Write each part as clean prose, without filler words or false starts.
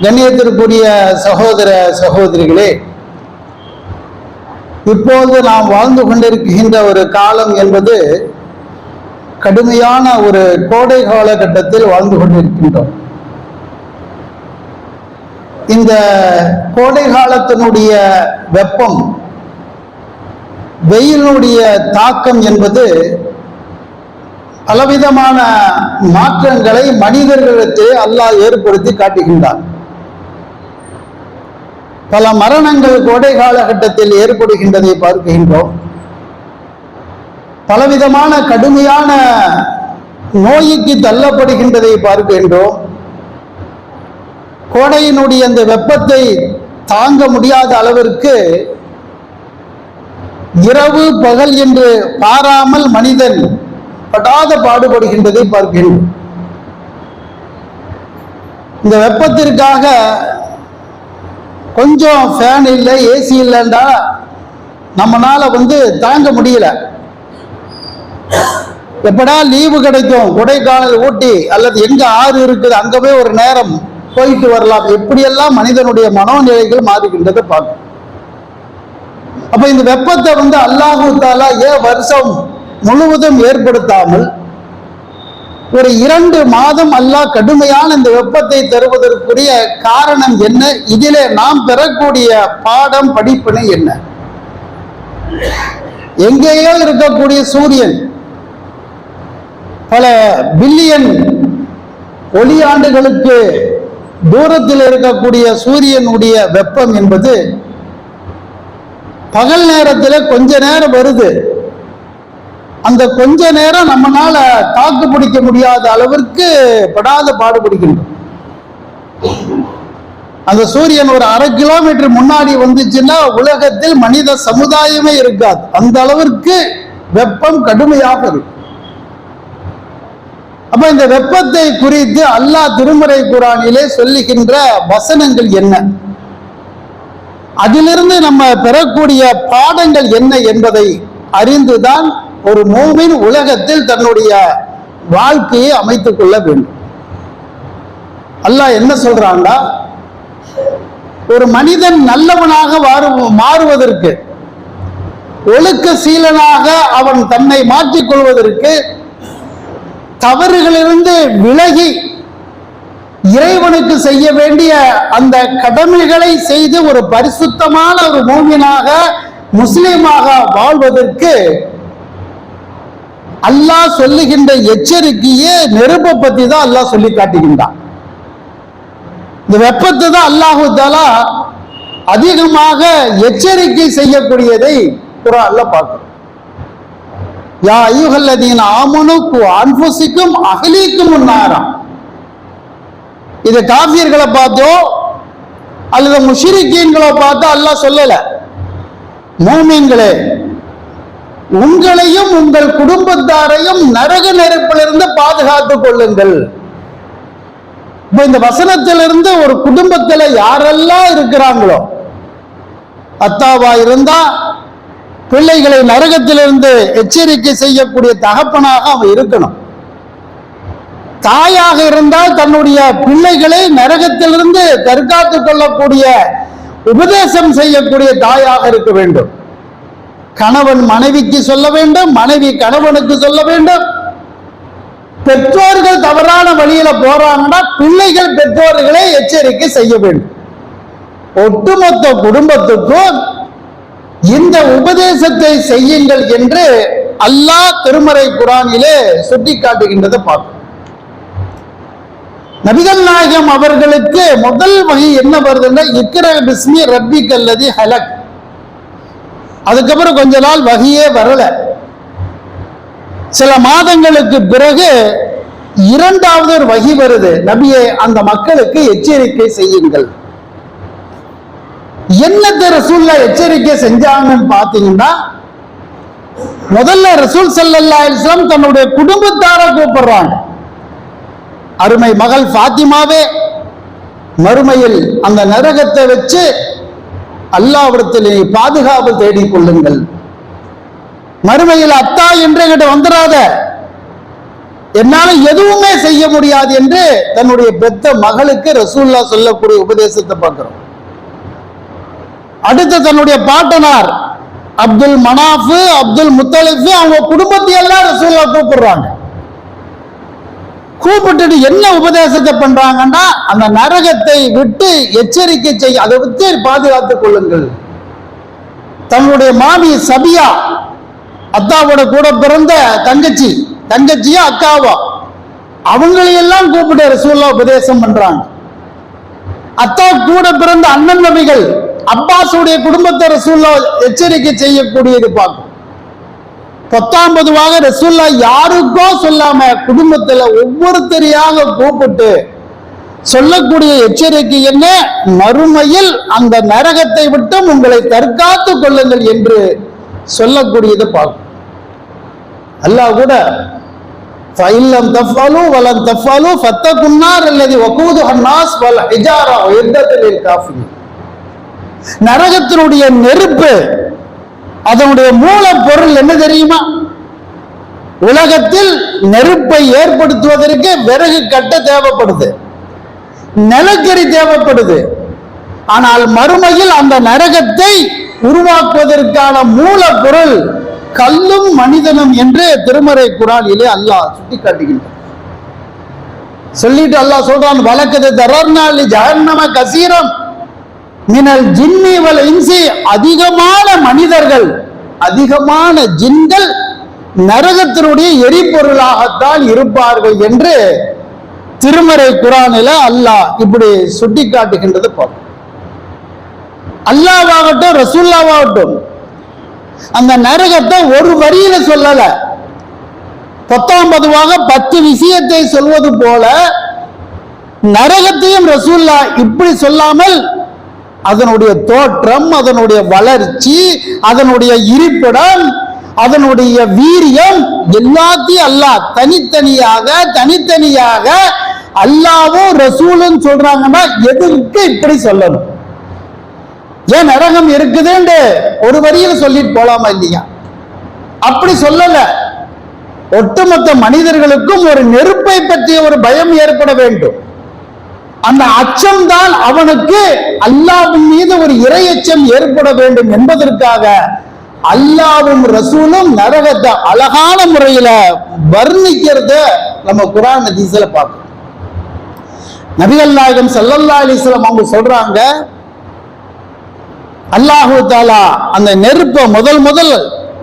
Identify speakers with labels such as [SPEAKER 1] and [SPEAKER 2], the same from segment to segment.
[SPEAKER 1] கண்ணியத்திற்குரிய சகோதர சகோதரிகளே, இப்போது நாம் வாழ்ந்து கொண்டிருக்கின்ற ஒரு காலம் என்பது கடுமையான ஒரு கோடை காலகட்டத்தில் வாழ்ந்து கொண்டிருக்கின்றோம். இந்த கோடை காலத்தினுடைய வெப்பம், வெயிலுடைய தாக்கம் என்பது பலவிதமான மாற்றங்களை மனிதர்களிடத்தில் அல்லாஹ் ஏற்படுத்தி காட்டுகின்றார். பல மரணங்கள் கோடை காலகட்டத்தில் ஏற்படுகின்றதை பார்க்கின்றோம். பலவிதமான கடுமையான நோய்க்கு தள்ளப்படுகின்றதை பார்க்கின்றோம். கோடையினுடைய அந்த வெப்பத்தை தாங்க முடியாத அளவிற்கு இரவு பகல் என்று பாராமல் மனிதன் படாத பாடுபடுகின்றதை பார்க்கின்றோம். இந்த வெப்பத்திற்காக கொஞ்சம் ஃபேன் இல்லை, ஏசி இல்லைண்டா நம்மளால தாங்க முடியல. எப்படா லீவு கிடைக்கும், கொடைக்கானல், ஊட்டி அல்லது எங்க ஆறு இருக்குது அங்க போய் ஒரு நேரம் போயிட்டு வரலாம், எப்படியெல்லாம் மனிதனுடைய மனோநிலைகள் மாறுகின்றதை பார்க்கும். அப்ப இந்த வெப்பத்தை அல்லாஹு தாலா ஏன் வருஷம் முழுவதும் ஏற்படுத்தாமல் ஒரு 2 மாதம் அல்லாஹ் கடுமையான இந்த வெப்பத்தை தருவதற்குரிய காரணம் என்ன? இதிலே நாம் பெறக்கூடிய பாடம், படிப்பினை என்ன? எங்கேயோ இருக்கக்கூடிய சூரியன், பல பில்லியன் ஒளியாண்டுகளுக்கு தூரத்தில் இருக்கக்கூடிய சூரியனுடைய வெப்பம் என்பது பகல் நேரத்தில் கொஞ்ச நேரம் வருது. அந்த கொஞ்ச நேரம் நம்மளால தாக்கு பிடிக்க முடியாத அளவிற்கு படாத பாடுபடுகின்றோம். அந்த சூரியன் ஒரு 1/2 கிலோமீட்டர் முன்னாடி வந்துச்சுன்னா உலகத்தில் மனித சமுதாயமே இருக்காது. அந்த அளவிற்கு வெப்பம் கடுமையாக இருக்கு. அப்ப இந்த வெப்பத்தை குறித்து அல்லாஹ் திருமறை குர்ஆனிலே சொல்லுகின்ற வசனங்கள் என்ன, அதிலிருந்து நம்ம பெறக்கூடிய பாடங்கள் என்ன என்பதை அறிந்துதான் ஒரு மூமின் உலகத்தில் தன்னுடைய வாழ்க்கையை அமைத்துக் கொள்ள வேண்டும். அல்லாஹ் என்ன சொல்றான்னா, ஒரு மனிதன் நல்லவனாக மாறுவதற்கு, ஒழுக்க சீலனாக அவன் தன்னை மாற்றிக் கொள்வதற்கு, தவறுகளிலிருந்து விலகி இறைவனுக்கு செய்ய வேண்டிய அந்த கடமைகளை செய்து ஒரு பரிசுத்தமான ஒரு மூமினாக, முஸ்லிமாக வாழ்வதற்கு அல்லாஹ் சொல்லுகின்ற எச்சரிக்கையே நெருப்பை பத்தி தான் அல்லாஹ் சொல்லி காட்டுகின்றான். இந்த வெப்பத்தை தான் அல்லாஹு தஆலா அதிகமாக எச்சரிக்கை செய்யக்கூடியதை குர்ஆன்ல பார்க்கிறோம். யா அய்யுஹல்லதீன ஆமனு கு அன்ஃபுஸிக்கும் அஹ்லீக்கும் நாரா. இது காஃபிர்களை பார்த்தோ அல்லது முஷ்ரிக்கீன்களை பார்த்தோ அல்லாஹ் சொல்லல. மூமின்களே, உங்களையும் உங்கள் குடும்பத்தாரையும் நரக நெருப்பிலிருந்து பாதுகாத்துக் கொள்ளுங்கள். இந்த வசனத்திலிருந்து ஒரு குடும்பத்தில் யாரெல்லாம் இருக்கிறாங்களோ, அத்தாவா இருந்தா பிள்ளைகளை நரகத்திலிருந்து எச்சரிக்கை செய்யக்கூடிய தகப்பனாக அவன் இருக்கணும். தாயாக இருந்தால் தன்னுடைய பிள்ளைகளை நரகத்திலிருந்து தற்காத்துக் கொள்ளக்கூடிய உபதேசம் செய்யக்கூடிய தாயாக இருக்க வேண்டும். கணவன் மனைவிக்கு சொல்ல வேண்டும், மனைவி கணவனுக்கு சொல்ல வேண்டும். பெற்றோர்கள் தவறான வழியில போறாங்கன்னா பிள்ளைகள் பெற்றோர்களை எச்சரிக்கை செய்ய வேண்டும். ஒட்டுமொத்த குடும்பத்துக்கும் இந்த உபதேசத்தை செய்யுங்கள் என்று அல்லாஹ் திருமறை குர்ஆனிலே சுட்டி காட்டுகின்றதை பார்க்கிறோம். நபிகள் நாயகம் அவர்களுக்கு முதல் வகை என்ன வருதுன்னா, இக்ரா பிஸ்மி ரப்பிக்கல்லதி ஹலக். அதுக்கப்புறம் கொஞ்ச நாள் வகையே வரல. சில மாதங்களுக்கு பிறகு 2வது ஒரு வகை வருது, நபியே அந்த மக்களுக்கு எச்சரிக்கை செய்யுங்கள். என்னத்தை ரசூலுல்லாஹ் எச்சரிக்கை செஞ்சாங்கன்னு பாத்தீங்கன்னா, முதல்ல ரசூல் ஸல்லல்லாஹு அலைஹி வஸல்லம் தன்னுடைய குடும்பத்தாரை கூப்பிடுறாங்க. அருமை மகள் ஃபாத்திமாவே, மறுமையில் அந்த நரகத்தை வச்சு அல்லாஹ்விடத்தில் பாதுகாப்பு தேடிக் கொள்ளுங்கள். மறுமையில் அத்தா என்று கிட்ட வந்துடாத, என்னால எதுவுமே செய்ய முடியாது என்று தன்னுடைய பெத்த மகளுக்கு ரசூல்லா சொல்லக்கூடிய உபதேசத்தை பார்க்கிறோம். அடுத்து தன்னுடைய பாட்டனார் அப்துல் மனாஃப், அப்துல் முத்தலிஃப், அவங்க குடும்பத்தை எல்லாம் ரசூல்லா கூப்பிடுறாங்க. கூப்பிட்டு என்ன உபதேசத்தை பண்றாங்கன்னா, அந்த நரகத்தை விட்டு எச்சரிக்கை செய்ய, அதை விட்டு பாதுகாத்துக் கொள்ளுங்கள். தன்னுடைய மாமி சபியா, அத்தாவோட கூட பிறந்த தங்கச்சியா அக்காவா, அவங்களையெல்லாம் கூப்பிட்டு ரசூலுல்லாஹ் உபதேசம் பண்றாங்க. அத்தா கூட பிறந்த அண்ணன் நபிகள் அப்பாஸுடைய குடும்பத்தை ரசூலுல்லாஹ் எச்சரிக்கை செய்யக்கூடியது பார்க்கும். 19 ரசூலுல்லாஹ் யாருக்கோ சொல்லாம குடும்பத்துல ஒவ்வொருத்தரையாக கூப்பிட்டு சொல்லக்கூடிய எச்சரிக்கை என்ன? மறுமையில் அந்த நரகத்தை விட்டும் உங்களை தற்காத்துக் கொள்ளுங்கள் என்று சொல்லக்கூடியது பார்க்கும். அல்லாஹ் கூட ஃபைல்லம் தஃபாலு வலன் தஃபாலு ஃபத்தகுன்னார் அல்லதி வகூதுஹ அன்னாஸ் வல் ஹிஜாரா உய்தத்தில் காஃபிரின். நரகத்தினுடைய நெருப்பு, அதனுடைய மூலப்பொருள் என்ன தெரியுமா? உலகத்தில் நெருப்பை ஏற்படுத்துவதற்கு விறகு கட்ட தேவைப்படுது, நிலக்கரி தேவைப்படுது. ஆனால் மறுமையில் அந்த நரகத்தை உருவாக்குவதற்கான மூலப்பொருள் கல்லும் மனிதனும் என்று திருமறை குர்ஆனிலே அல்லாஹ் சுட்டி காட்டுகின்றான். சொல்லிட்டு அல்லாஹ் சொல்றான், வலக்கது தரர்னால் ஜஹன்னம கசீரம் மினல் ஜின்னி வல் இன்சி. அதிகமான மனிதர்கள், அதிகமான ஜின்கள் நரகத்தினுடைய எரிபொருளாகத்தான் இருப்பார்கள் என்று திருமறை குர்ஆனில அல்லாஹ் இப்படி சுட்டி காட்டுகின்றது. அல்லாஹ்வாகட்டும் ரசூலுல்லாஹ்வாகட்டும் அந்த நரகத்தை ஒரு வரியில சொல்லல, 19 10 விஷயத்தை சொல்வது போல நரகத்தையும் ரசூலுல்லாஹ் இப்படி சொல்லாமல் அதனுடைய தோற்றம், அதனுடைய வளர்ச்சி, அதனுடைய இருப்பிடம், அதனுடைய வீரியம் எல்லாத்தையும் அல்லாஹ் தனித்தனியாக அல்லாஹ்வும் ரசூலும் சொல்றாங்கன்னா எதுக்கு இப்படி சொல்லணும்? ஏன் நரகம் இருக்குதுன்னு ஒரு வரியில் சொல்லிட்டு போலாமா இல்லையா? அப்படி சொல்லல. ஒட்டுமொத்த மனிதர்களுக்கும் ஒரு நெருப்பை பற்றிய ஒரு பயம் ஏற்பட வேண்டும். அந்த அச்சம் தான் அவனுக்கு அல்லாஹ்வின் மீது ஒரு இறையச்சம் ஏற்பட வேண்டும் என்பதற்காக அல்லாஹ்வும் ரசூலும் நரகத்தை அழகான முறையில வர்ணிக்கிறத நம்ம குர்ஆன் ஹதீஸ்ல பார்க்கிறோம். நபிகள் நாயகம் ஸல்லல்லாஹு அலைஹி வஸல்லம் அவங்க சொல்றாங்க, அல்லாஹு தஆலா அந்த நெருப்பை முதல்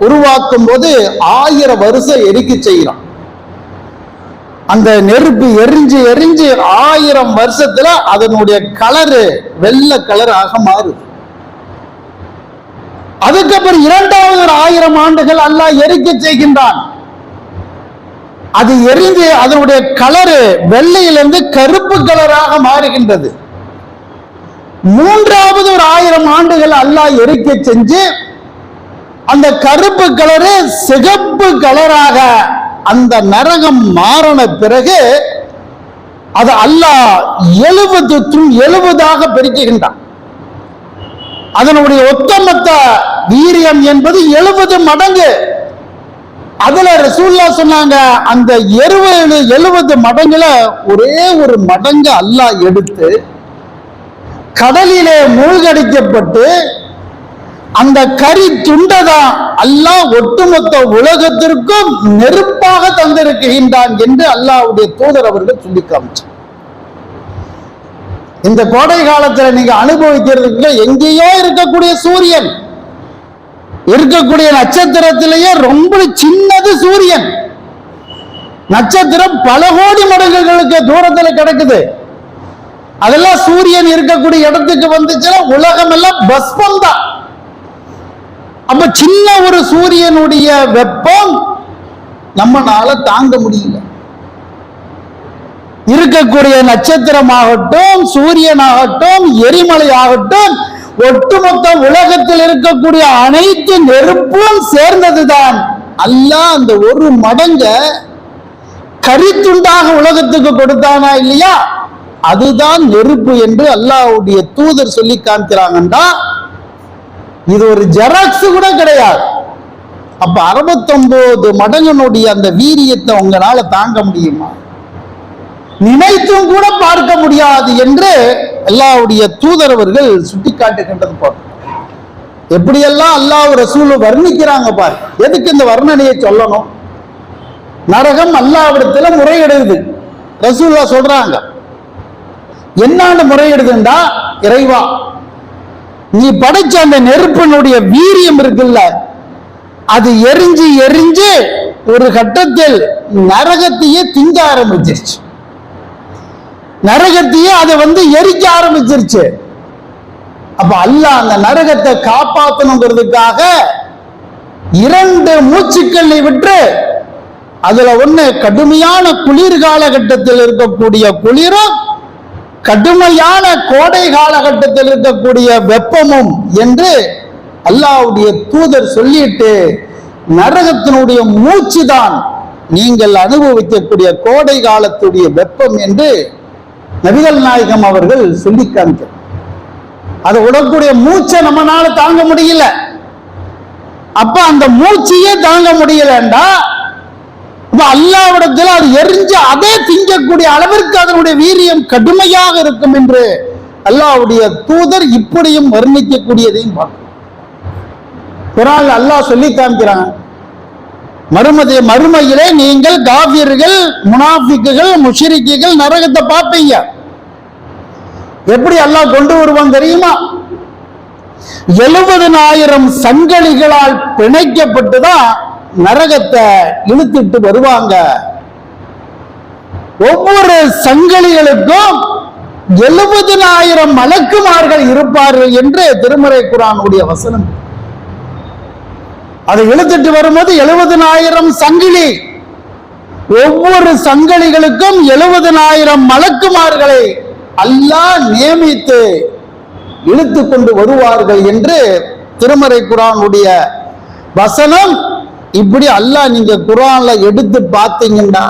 [SPEAKER 1] உருவாக்கும் போது 1000 வருஷம் எரிக்க செய்யறான். அந்த நெருப்பு எரிஞ்சு 1000 வருஷத்துல அதனுடைய கலரு வெள்ளை கலர் ஆக மாறுது. அதுக்கப்புறம் 2வது ஒரு 1000 ஆண்டுகள் அல்லாஹ் எரிக்க செய்கின்றான். அது எரிஞ்சு அதனுடைய கலரு வெள்ளையிலிருந்து கருப்பு கலராக மாறுகின்றது. 3வது ஒரு 1000 ஆண்டுகள் அல்லாஹ் எரிக்க செஞ்சு அந்த கருப்பு கலரு சிகப்பு கலராக அந்த நரகம் மாறின பிறகு அது அல்லாஹ் 70 பிரிக்குகின்றான். அதனுடைய ஒட்டுமொத்த வீரியம் என்பது 70 மடங்கு. அதுல ரசூலுல்லாஹ் சொன்னாங்க, அந்த 70 மடங்குல ஒரே ஒரு மடங்கு அல்லாஹ் எடுத்து கடலிலே மூழ்கடிக்கப்பட்டு அந்த கரி துண்டதான் அல்லாஹ் ஒட்டுமொத்த உலகத்திற்கும் நெருப்பாக தந்திருக்கின்றான் என்று அல்லாஹ்வுடைய தூதர் அவர்கள் சொல்லி காமிச்சார். இந்த கோடை காலத்துல நீங்க அனுபவிக்கிறதுக்கு எங்கேயோ இருக்கக்கூடிய சூரியன், இருக்கக்கூடிய நட்சத்திரத்திலேயே ரொம்ப சின்னது சூரியன். நட்சத்திரம் பல கோடி மடங்குகளுக்கு தூரத்துல கிடக்குது. அதெல்லாம் சூரியன் இருக்கக்கூடிய இடத்துக்கு வந்துச்சுன்னா உலகம் எல்லாம் பஸ்பம் தான். அப்ப சின்ன ஒரு சூரியனுடைய வெப்பம் நம்மளால தாங்க முடியல. இருக்கக்கூடிய நட்சத்திரமாகட்டும், சூரியனாகட்டும், எரிமலை ஆகட்டும், ஒட்டுமொத்த உலகத்தில் இருக்கக்கூடிய அனைத்து நெருப்பும் சேர்ந்ததுதான் அல்லாஹ் அந்த ஒரு மடங்க கரித்துண்டாக உலகத்துக்கு கொடுத்தானா இல்லையா? அதுதான் நெருப்பு என்று அல்லாஹ்வுடைய தூதர் சொல்லி காமிக்கிறாங்கன்னா இது ஒரு ஜெராக்ஸ் கூட கிடையாது. அப்ப 69 மடங்கனுடைய அந்த வீரியத்தை உங்களால தாங்க முடியுமா? நினைத்தும் கூட பார்க்க முடியாது என்று அல்லாஹ்வுடைய தூதரவர்கள் சுட்டிக்காட்டுகின்றது பாரு. எப்படியெல்லாம் அல்லாஹ் ரசூல் வர்ணிக்கிறாங்க பாரு. எதுக்கு இந்த வர்ணனையை சொல்லணும்? நரகம் அல்லாஹ்விடத்துல முறையிடுது. ரசூல்லா சொல்றாங்க, என்னன்னு முறையிடுதுண்டா, இறைவா நீ படைச்ச அந்த நெருப்பினுடைய வீரியம் இருக்குல்ல, அது எரிஞ்சு எரிஞ்சு ஒரு கட்டத்தில் நரகத்தையே திங்க ஆரம்பிச்சிருச்சு. நரகத்தையே அதை எரிக்க ஆரம்பிச்சிருச்சு. அப்ப அல்லாஹ் அந்த நரகத்தை காப்பாற்றணுங்கிறதுக்காக 2 மூச்சுக்களை விட்டு அதுல ஒண்ணு கடுமையான குளிர் காலகட்டத்தில் இருக்கக்கூடிய குளிரும் கடுமையான கோடை காலகட்டத்தில் இருக்கக்கூடிய வெப்பமும் என்று அல்லாஹ்வுடைய தூதர் சொல்லிட்டு, நரகத்தினுடைய மூச்சு தான் நீங்கள் அனுபவிக்கக்கூடிய கோடை காலத்துடைய வெப்பம் என்று நபிகள் நாயகம் அவர்கள் சொல்லி காமிக்கிறார். அதை விடக்கூடிய மூச்சை நம்மளால தாங்க முடியல. அப்ப அந்த மூச்சையே தாங்க முடியலண்டா அல்லாஹ்விடத்தில் அது எரிஞ்சு அதே திங்கக்கூடிய அளவிற்கு அதனுடைய வீரியம் கடுமையாக இருக்கும் என்று அல்லாஹ்வுடைய தூதர் இப்படியும் வர்ணிக்கக்கூடியதையும் பார்க்கிறோம். குர்ஆன்ல அல்லாஹ் சொல்லி காமிக்கிறான், மறுமையிலே நீங்கள் காஃபிர்கள், முனாஃபிக்குகள், முஷ்ரிக்குகள் நரகத்தை பார்ப்பீங்க. எப்படி அல்லாஹ் கொண்டு வருவான் தெரியுமா? 70,000 சங்கிலிகளால் பிணைக்கப்பட்டுதான் நரகத்தை இழுத்துட்டு வருவாங்க. ஒவ்வொரு சங்கிலிகளுக்கும் 70,000 மலக்குமார்கள் இருப்பார்கள் என்று திருமறை குர்ஆனுடைய வசனம். அதை இழுத்துட்டு வரும்போது 70,000 சங்கிலி, ஒவ்வொரு சங்கிலிகளுக்கும் 70,000 மலக்குமார்களை அல்லாஹ் நியமித்து இழுத்து கொண்டு வருவார்கள் என்று திருமறை குர்ஆனுடைய வசனம். இப்படி அல்லாஹ் நீங்க குர்ஆன்ல எடுத்து பார்த்தீங்கன்னா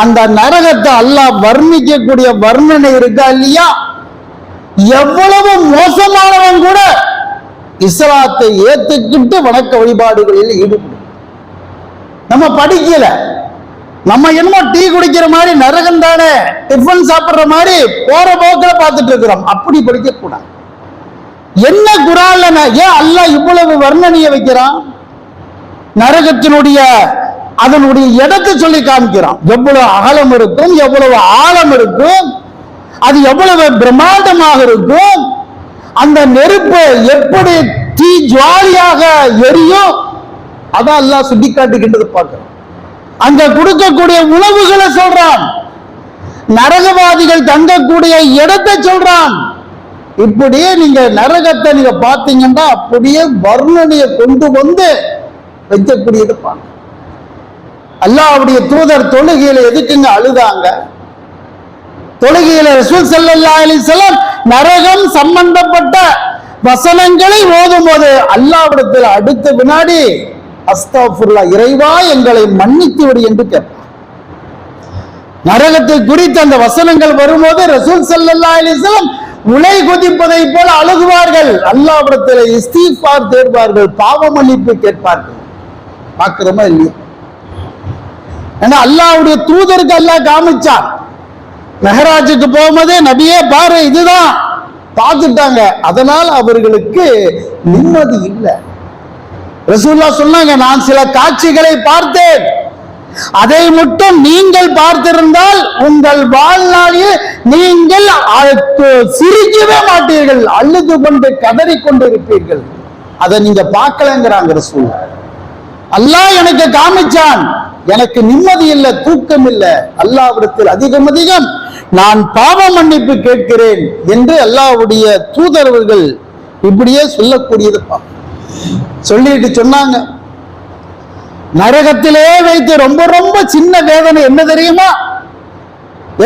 [SPEAKER 1] அந்த நரகத்தை அல்லாஹ் வர்ணிக்கக்கூடிய வர்ணனை இருக்கா இல்லையா, எவ்வளவு மோசமானவன் கூட இஸ்லாத்தை ஏத்துக்கிட்டு வணக்க வழிபாடுகளில் ஈடுபடும். நம்ம படிக்கல, நம்ம என்னமோ டீ குடிக்கிற மாதிரி நரகம் தானே டிஃபன் சாப்பிடுற மாதிரி போற போக்கில் பார்த்துட்டு இருக்கிறோம். அப்படி படிக்க கூடாது. என்ன குர்ஆன்ல ஏன் அல்லாஹ் இவ்வளவு வர்ணனையை வைக்கிறான்? நரகத்தினுடைய அதனுடைய இடத்தை சொல்லி காமிக்கிறான். எவ்வளவு அகலம் இருக்கும், எவ்வளவு ஆழம் இருக்கும், அது எவ்வளவு பிரம்மாண்டமாக இருக்கும், அந்த நெருப்பு எப்படி தீ ஜுவாலியாக எரியும், அதான் அல்லாஹ் சுட்டி காட்டுகின்றது பார்க்கிறோம். அங்க கொடுக்கக்கூடிய உணவுகளை சொல்றான், நரகவாதிகள் தங்கக்கூடிய இடத்தை சொல்றான். இப்படியே நீங்க நரகத்தை நீங்க பார்த்தீங்கன்னா அப்படியே வர்ணனையை கொண்டு வந்து வைக்கக்கூடியது பாருங்க. அல்லாஹ்வுடைய தூதர் தொழுகையில எதுக்குங்க அழுதாங்க? தொழுகையில ரசூல் ஸல்லல்லாஹு அலைஹி வஸல்லம் நரகம் சம்பந்தப்பட்ட வசனங்களை ஓதும் போது அல்லாஹ்விடத்தில் அடுத்த வினாடி அஸ்தக்ஃபிருல்லாஹ், இறைவா எங்களை மன்னித்து விடு என்று கேட்பார். நரகத்தை குறித்த அந்த வசனங்கள் வரும்போது ரசூல் ஸல்லல்லாஹு அலைஹி வஸல்லம் உலை கொதிப்பதை போல அழுகுவார்கள். அல்லாஹ்விடத்தில் இஸ்திக்ஃபார் தேடுவார்கள், பாவ மன்னிப்பு கேட்பார்கள். பார்க்கிறோமா இல்லையா? ஏன்னா அல்லாஹ்வுடைய தூதருக்கு அல்லாஹ் காமிச்சான். மெஹராஜுக்கு போகும்போதே நபியே பாரு இதுதான் பார்த்துட்டாங்க, அதனால் அவர்களுக்கு நிம்மதி இல்லை. ரசூலுல்லாஹ் சொன்னாங்க, நான் சில காட்சிகளை பார்த்தேன், அதை மட்டும் நீங்கள் பார்த்திருந்தால் உங்கள் வாழ்நாளில் நீங்கள் சிரிக்கவே மாட்டீர்கள், அழுது கொண்டு கதறி கொண்டு இருப்பீர்கள். அதை நீங்க பார்க்கலங்கிறாங்க ரசூல். அல்லாஹ் எனக்கு காமிச்சான், எனக்கு நிம்மதி இல்லை, தூக்கம் இல்லை, அல்லாஹ்விடத்தில் அதிகம் அதிகம் நான் பாவ மன்னிப்பு கேட்கிறேன் என்று அல்லாஹ்வுடைய தூதரவர்கள் இப்படியே சொல்லக்கூடியது சொல்லிட்டு சொன்னாங்க. நரகத்திலே வைத்து ரொம்ப ரொம்ப சின்ன வேதனை என்ன தெரியுமா?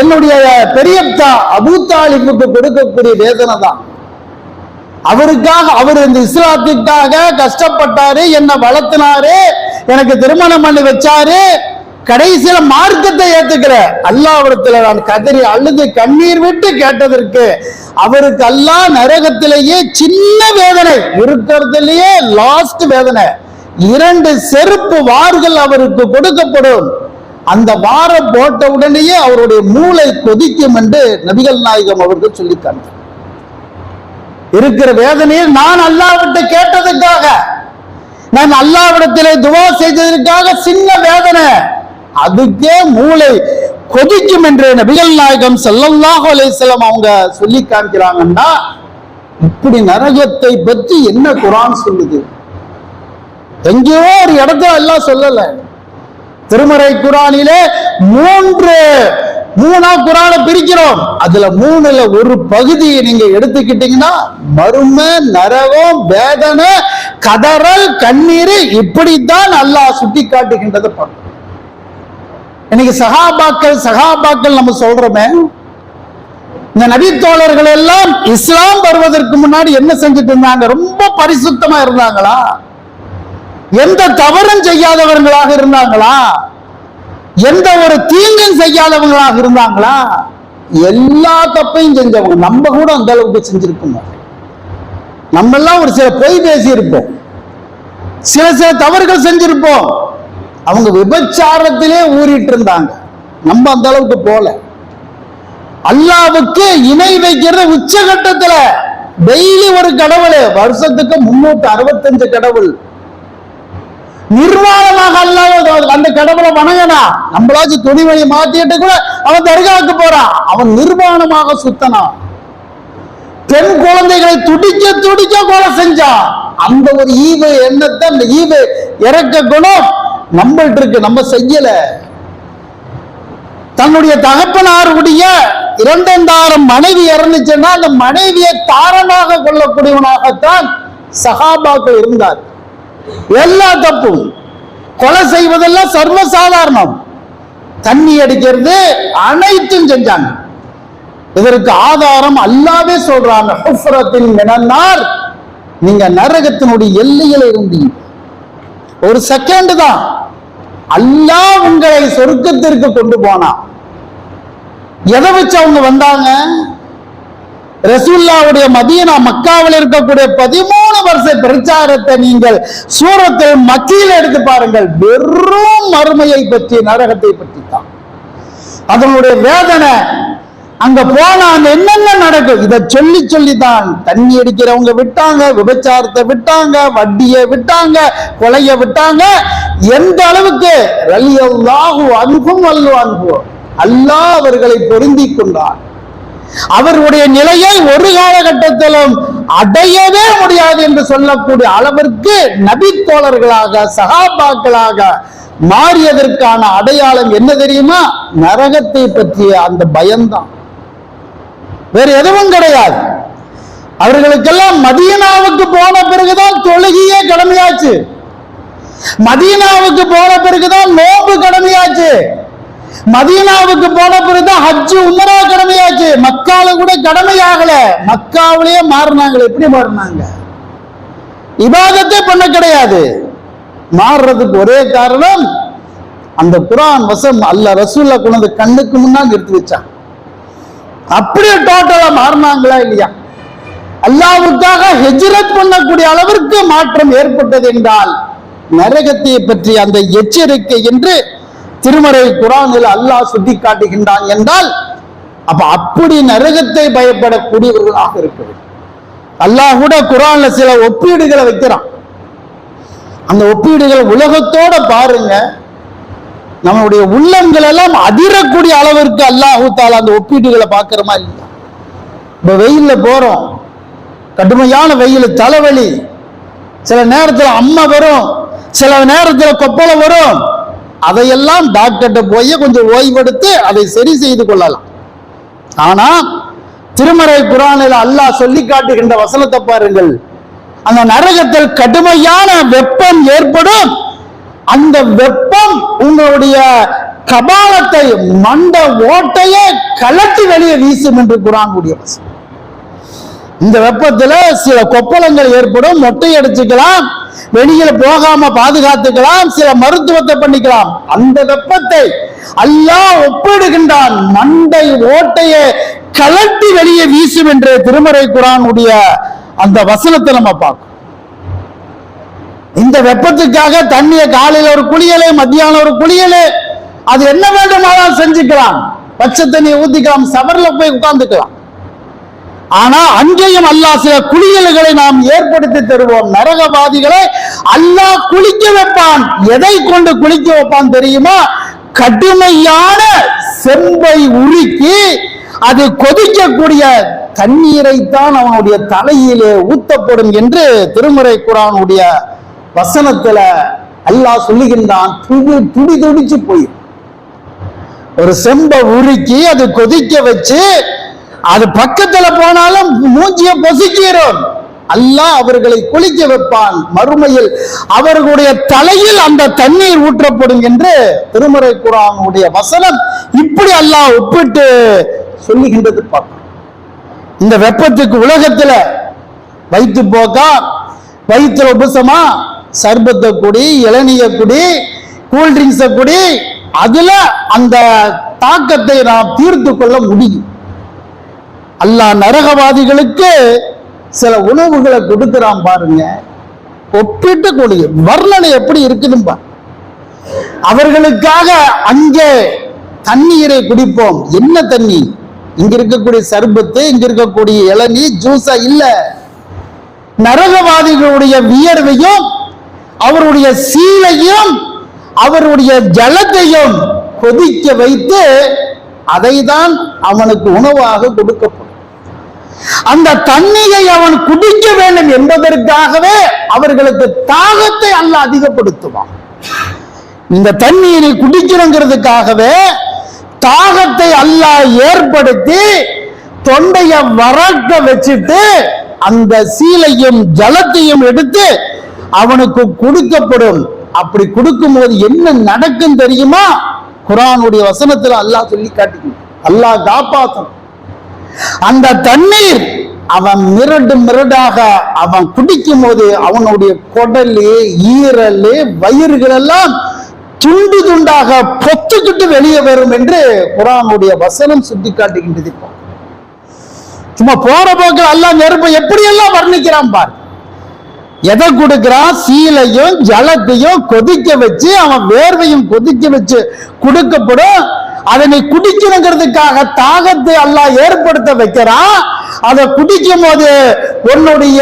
[SPEAKER 1] என்னுடைய பெரியப்பா அபூ தாலிபுக்கு கொடுக்கக்கூடிய வேதனை தான். அவருக்காக, அவர் இந்த இஸ்லாத்துக்காக கஷ்டப்பட்டாரு, என்னை வளர்த்தினாரு, எனக்கு திருமணம் பண்ணி வச்சாரு, கடைசியில மார்க்கத்தை ஏத்துக்கிற அல்லாஹ்விடத்துல நான் கதறி அழுது கண்ணீர் விட்டு கேட்டதற்கு அவருக்கு அல்லாஹ் நரகத்திலேயே சின்ன வேதனை இருக்கிறதுலயே லாஸ்ட் வேதனை 2 செருப்பு வார்கள் அவருக்கு கொடுக்கப்படும். அந்த வாரம் போட்ட உடனேயே அவருடைய மூளை கொதிக்கும் என்று நபிகள் நாயகம் அவர்கள் சொல்லிக்காங்க. இருக்கிற வேதனையில் நான் அல்லாஹ்விட்ட கேட்டதுக்காக, நான் அல்லாஹ்விடத்திலே துவா செய்ததற்காக சின்ன வேதனை, அதுக்கே மூளை கொதிக்கும் என்று நபிகள் நாயகம் ஸல்லல்லாஹு அலைஹி வஸல்லம் அவங்க சொல்லி காமிக்கிறாங்கன்னா, இப்படி நரகத்தை பற்றி என்ன குர்ஆன் சொல்லுது? எங்கேயோ ஒரு இடத்துல எல்லாம் சொல்லல. திருமறை குர்ஆனிலே மூணா குர்ஆனை பிரிக்கிறோம். அதுல 3ல ஒரு பகுதியை நீங்க எடுத்துக்கிட்டீங்கன்னா மறுமை, நரகம், வேதனை, கதறல், கண்ணீர், இப்படித்தான் அல்லாஹ் சுட்டி காட்டுகின்றதை பார்க்கணும். இன்னைக்கு சஹாபாக்கள் நம்ம சொல்றோமே, இந்த நபி தோழர்கள் எல்லாம் இஸ்லாம் வருவதற்கு முன்னாடி என்ன செஞ்சுட்டு இருந்தாங்க? ரொம்ப பரிசுத்தமா இருந்தாங்களா? எந்த தவறும் செய்யாதவர்களாக இருந்தாங்களா? எந்த ஒரு தீங்கும் செய்யாதவங்களாக இருந்தாங்களா? எல்லா தப்பையும் செஞ்சவங்க. நம்ம கூட அந்த அளவுக்கு செஞ்சிருக்கோம். நம்ம எல்லாம் ஒரு சில பொய் பேசி இருப்போம், சில தவறுகள் செஞ்சிருப்போம். அவங்க விபச்சாரத்திலே ஊறிட்டு இருந்தாங்க. நம்ம அந்த அளவுக்கு போல. அல்லாஹ்வுக்கு இணை வைக்கிறது உச்சகட்டத்துல. டெய்லி ஒரு கடவுள், வருஷத்துக்கு 365 கடவுள். நிர்வாணமாக அல்லாஹ் அந்த கடவுளை வணங்கினா, நம்மளாச்சும் துணிமணி மாத்திட்டு கூட அவன் தர்காவுக்கு போறான். அவன் நிர்வாணமாக சுத்தனான். பெண் குழந்தைகளை துடிக்க கொலை செஞ்சான். அந்த ஒரு ஈவு எண்ணத்தை, அந்த ஈவு இறக்க குணம் நம்மள்ட்ட இருக்கு, நம்ம செய்யல. தன்னுடைய தகப்பனாருடைய 2,000 மனைவி இறந்துச்சுன்னா அந்த மனைவியை தாரனாக கொள்ளக்கூடியவனாகத்தான் சஹாபாக்கள் இருந்தார். எல்லா தப்பும், கொலை செய்வதெல்லாம் சர்வசாதாரணம், தண்ணி அடிக்கிறது, அனைத்தும் செஞ்சாங்க. இதற்கு ஆதாரம் அல்லாஹ்வே சொல்றாங்க, ஹுஃப்ரத்தின் மினன்னார், நீங்க நரகத்தினுடைய எல்லையில இருந்தீங்க. ஒரு செகண்ட் தான் அல்லாஹ் உங்களை சொர்க்கத்திற்கு கொண்டு போனா. எதை வச்சு அவங்க வந்தாங்க? ரசூலுல்லாஹ்வுடைய மதீனா மக்காவில் இருக்கக்கூடிய 13 வருஷ பிரச்சாரத்தை நீங்கள் சூரத்துல் மக்கீல எடுத்து பாருங்கள். வெறும் மறுமையை பற்றி, நரகத்தை பற்றி தான். அதனுடைய வேதனை, அங்க போனா என்னென்ன நடக்கும் இதை சொல்லி தான். தண்ணி அடிக்கிறவங்க விட்டாங்க, விபச்சாரத்தை விட்டாங்க, வட்டியை விட்டாங்க, கொலையை விட்டாங்க. எந்த அளவுக்கு ரலியல்லாஹு அன்ஹும் வல்லுஅன்ஹு, அல்லாஹ் அவர்களை பொருந்தி கொண்டார். அவருடைய நிலையை ஒரு காலகட்டத்திலும் அடையவே முடியாது என்று சொல்லக்கூடிய அளவிற்கு நபி தோழர்களாக, சஹாபாக்களாக மாறியதற்கான அடையாளம் என்ன தெரியுமா? நரகத்தை பற்றிய அந்த பயம்தான், வேற எதுவும் கிடையாது. அவர்களுக்கெல்லாம் மதீனாவுக்கு போன பிறகுதான் தொழுகையே கடமையாச்சு. மதீனாவுக்கு போன பிறகுதான் நோன்பு கடமையாச்சு. மதீனாவுக்கு போன பிறகுதான் ஹஜ், உம்ரா கடமையாச்சு. மக்கால கூட கடமையாகல. மக்காவிலேயே மாறினாங்க. எப்படி மாறினாங்க? இபாதத்தை பண்ண கிடையாது. மாறுறதுக்கு ஒரே காரணம், அந்த குர்ஆன் வசம் அல்லாஹ் ரசூலுல்லாஹ் கொண்டு வந்து கண்ணுக்கு முன்னாடி எடுத்து வச்சாங்க. அப்படியே டோட்டலா மாறினாங்களா இல்லையா? அல்லாஹ்வுக்காக ஹிஜ்ரத் பண்ணக்கூடிய அளவிற்கு மாற்றம் ஏற்பட்டது என்றால் நரகத்தை பற்றி அந்த எச்சரிக்கை என்று திருமறை குர்ஆனில் அல்லாஹ் சுட்டி காட்டுகின்றான் என்றால், அப்ப அப்படி நரகத்தை பயப்படக்கூடியவர்களாக இருக்கிறது. அல்லாஹ் கூட குர்ஆன்ல சில ஒப்பீடுகளை வைக்கிறான். அந்த ஒப்பீடுகள் உலகத்தோட பாருங்க, நம்மளுடைய உள்ளங்கள் எல்லாம் அதிரக்கூடிய அளவிற்கு அல்லாஹு தஆலா அந்த ஒப்பீடுகளை பார்க்கிற மாதிரி இல்லையா? இப்ப வெயில்ல போறோம், கடுமையான வெயில், தலைவலி, சில நேரத்துல அம்மா வரும், சில நேரத்துல கொப்பளம் வரும். அதையெல்லாம் டாக்டர்கிட்ட போய் கொஞ்சம் ஓய்வெடுத்து அதை சரி செய்து கொள்ளலாம். ஆனா திருமறை குர்ஆனில் அல்லாஹ் சொல்லி காட்டுகின்ற வசனத்தை பாருங்கள். அந்த நரகத்தில் கடுமையான வெப்பம் ஏற்படும். அந்த வெப்பம் உங்களுடைய கபாலத்தை, மண்ட ஓட்டையே கலட்டி வெளியே வீசும் என்று குர்ஆன் கூடிய வசனம். இந்த வெப்பத்துல சில கொப்பளங்கள் ஏற்படும், மொட்டை அடிச்சுக்கலாம், வெளியில போகாம பாதுகாத்துக்கலாம், சில மருத்துவத்தை பண்ணிக்கலாம். அந்த வெப்பத்தை அல்லாஹ் ஒப்பிடுகின்றான், மண்டை ஓட்டையை கலட்டி வெளியே வீசும் என்று திருமறை குர்ஆனுடைய அந்த வசனத்தை நம்ம பார்க்கணும். இந்த வெப்பத்துக்காக தண்ணிய காலையில ஒரு குளியலே, மத்தியானம் ஒரு குளியலே, அது என்ன வேண்டுமானால் செஞ்சுக்கலாம். பச்சை தண்ணியை ஊத்திக்கலாம், சவர்ல போய் உட்கார்ந்துக்கலாம். ஆனா அங்கேயும் அல்லாஹ் சில குளியல்களை நாம் ஏற்படுத்தி தருவோம். நரகவாதிகளை அல்லாஹ் குளிக்க வைப்பான். எதை கொண்டு குளிக்க வைப்பான் தெரியுமா? கடுமையான செம்பை உருக்கி அது கொதிக்கக்கூடிய தண்ணீரைத்தான் அவனுடைய தலையிலே ஊத்தப்படும் என்று திருமறை குர்ஆனுடைய வசனத்துல அல்லாஹ் சொல்லுகின்றான். துடி துடிச்சு போய் ஒரு செம்பை உருக்கி அது கொதிக்க வச்சு அது பக்கத்துல போனாலும் மூஞ்சிய பொசுக்கிறோம். அல்லாஹ் அவர்களை குளிக்க வைப்பான். மறுமையில் அவர்களுடைய தலையில் அந்த தண்ணீர் ஊற்றப்படும் என்று திருமறை குர்ஆனுடைய வசனம் இப்படி அல்லாஹ் ஒப்பிட்டு சொல்லுகின்றது. பார்க்கணும். இந்த வெப்பத்துக்கு உலகத்துல வயிற்று போக்கா, வயிற்றுல உபசமா, சர்பத்தை குடி, இளநீய குடி, கூல்ட்ரிங்க்ஸ குடி, அதுல அந்த தாக்கத்தை நாம் தீர்த்து கொள்ள முடியும். அல்லாஹ் நரகவாதிகளுக்கு சில உணவுகளை கொடுக்கிறான் பாருங்க, ஒப்பிட்டு கொடு. வர்ணனை எப்படி இருக்குதும்பா. அவர்களுக்காக அங்கே தண்ணீரை குடிப்போம். என்ன தண்ணி? இங்க இருக்கக்கூடிய சர்பத்து, இங்க இருக்கக்கூடிய இளநீ, ஜூஸா இல்ல. நரகவாதிகளுடைய வியர்வையும் அவருடைய சீலையும் அவருடைய ஜலத்தையும் கொதிக்க வைத்து அதை தான் அவனுக்கு உணவாக கொடுக்கப்படும். அந்த தண்ணீரை அவன் குடிக்க வேண்டும் என்பதற்காகவே அவர்களுக்கு தாகத்தை அல்லாஹ் அதிகப்படுத்துவான். இந்த தண்ணீரை குடிக்கிறங்கிறதுக்காகவே தாகத்தை அல்லாஹ் ஏற்படுத்தி தொண்டைய வறக்க வச்சுட்டு அந்த சீலையும் ஜலத்தையும் எடுத்து அவனுக்கு கொடுக்கப்படும். அப்படி கொடுக்கும் போது என்ன நடக்கும் தெரியுமா? குர்ஆனுடைய வசனத்துல அல்லாஹ் சொல்லி காட்டுகிறான். அல்லாஹ் காப்பாற்றும். அந்த தண்ணீர் அவன் மிரடாக அவன் குடிக்கும் போது அவனுடைய குடலு, ஈரலு, வயிறுகள் எல்லாம் துண்டு துண்டாக பொத்துக்கிட்டு வெளியே வரும் என்று குர்ஆனுடைய வசனம் சுட்டி காட்டுகின்றது. சும்மா போற போக்கில் அல்லாஹ் நெருப்பை எப்படி எல்லாம் வர்ணிக்கிறான் பார். எதை கொடுக்கிறான்? சீலையும் ஜலத்தையும் கொதிக்க வச்சு அவன் வேர்வையும் கொதிக்க வச்சு கொடுக்கப்படும். அதனை குடிக்கணுங்கிறதுக்காக தாகத்தை அல்லாஹ் ஏற்படுத்த வைக்கிறான். அதை குடிக்கும் போது உன்னுடைய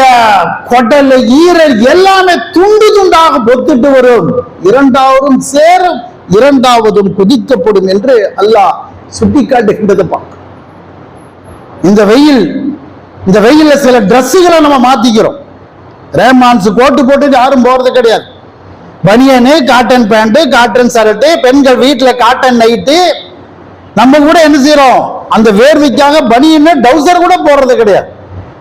[SPEAKER 1] கொடல், ஈரல் எல்லாமே துண்டு துண்டாக பொத்துட்டு வரும். இரண்டாவதும் சேரும், இரண்டாவதும் குதிக்கப்படும் என்று அல்லாஹ் சுட்டி காட்டுகின்றது. பார்க்க இந்த வெயில்ல சில டிரெஸ்ஸுகளை நம்ம மாத்திக்கிறோம். ரேமான்ஸ் கோட்டு போட்டு யாரும் போறது கிடையாது. பனியனு, காட்டன் பேண்ட், காட்டன் ஷர்ட், பெண்கள் வீட்டுல காட்டன் நைட்டு. நம்ம கூட என்ன செய்யறோம்? அந்த வேர்வைக்காக பனியன்னு டவுசர் கூட போடுறது கிடையாது.